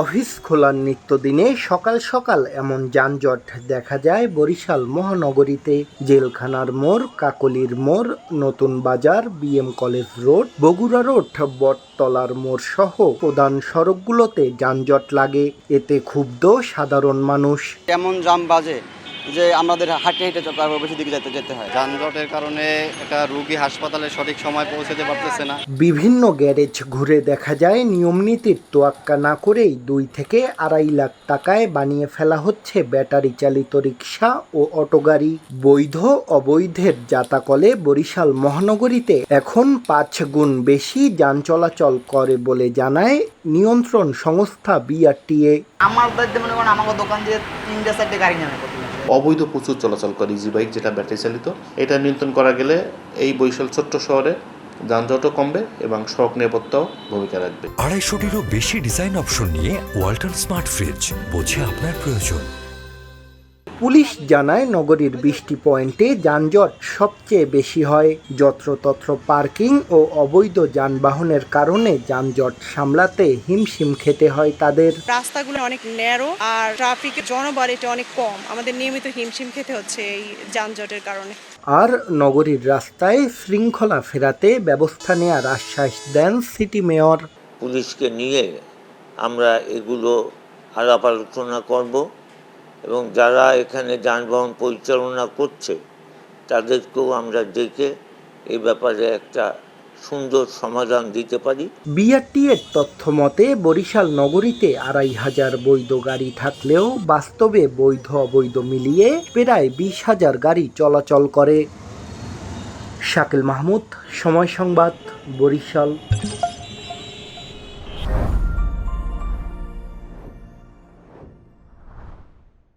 Office খোলার নিত্যদিনে সকাল সকাল এমন যানজট দেখা যায় বরিশাল মহানগরীতে। জেলখানার মোড়, কাকলির মোড়, Notun Bazar, BM college road, Bogura road, বটতলার মোড় সহ প্রধান সড়কগুলোতে যানজট লাগে। এতে ক্ষুব্ধ সাধারণ মানুষ। এমন জাম বাজে যে আমাদের হাঁটে হেঁটে তারপর বেশি দিকে যেতে হয়। যানজটের কারণে একটা রোগী হাসপাতালে সঠিক সময় পৌঁছাতে পারতেছে না। বিভিন্ন গ্যারেজ ঘুরে দেখা যায় নিয়ম নীতির তোয়াক্কা না করেই 2 থেকে 2.5 লাখ টাকায় বানিয়ে ফেলা হচ্ছে ব্যাটারি চালিত রিকশা ও অটোগাড়ি। বৈধ অবৈধের জাতাকলে বরিশাল মহানগরীতে এখন 5 গুণ বেশি যান চলাচল করে বলে জানায় নিয়ন্ত্রণ সংস্থা বিআরটিএ। আমার দায়িত্ব মনে করেন আমার দোকান দিয়ে 3-4টে গাড়ি নেমে অবৈধ প্রচুর চলাচল করে ইজি বাইক, যেটা ব্যাটারি চালিত। এটা নিয়ন্ত্রণ করা গেলে এই বরিশাল ছোট্ট শহরে যানজটও কমবে এবং সড়ক নিরাপত্তাও ভূমিকা রাখবে। 250-টিরও বেশি ডিজাইন অপশন নিয়ে ওয়ালটন স্মার্ট ফ্রিজ, বোঝে আপনার প্রয়োজন। পুলিশ জানায় নগরীর 20টি পয়েন্টে যানজট সবচেয়ে বেশি হয়। যত্রতত্র পার্কিং ও অবৈধ যানবাহনের কারণে যানজট সামলাতে হিমশিম খেতে হয় তাদের। রাস্তাগুলো অনেক ন্যারো আর ট্রাফিকের জনবল এটা অনেক কম। আমাদের নিয়মিত হিমশিম খেতে হচ্ছে এই যানজটের কারণে। আর নগরীর রাস্তায় শৃঙ্খলা ফেরাতে ব্যবস্থা নেওয়ার আশ্বাস দেন সিটি মেয়র। পুলিশকে নিয়ে আমরা এগুলো আলাপ আলোচনা করব এবং যারা এখানে যানবাহন পরিচালনা করছে তাদেরকেও আমরা ডেকে এই ব্যাপারে একটা সুন্দর সমাধান দিতে পারি। বিআরটিএর তথ্য মতে বরিশাল নগরীতে 2,500 বৈধ গাড়ি থাকলেও বাস্তবে বৈধ অবৈধ মিলিয়ে প্রায় 20,000 গাড়ি চলাচল করে। শাকিল মাহমুদ, সময় সংবাদ, বরিশাল।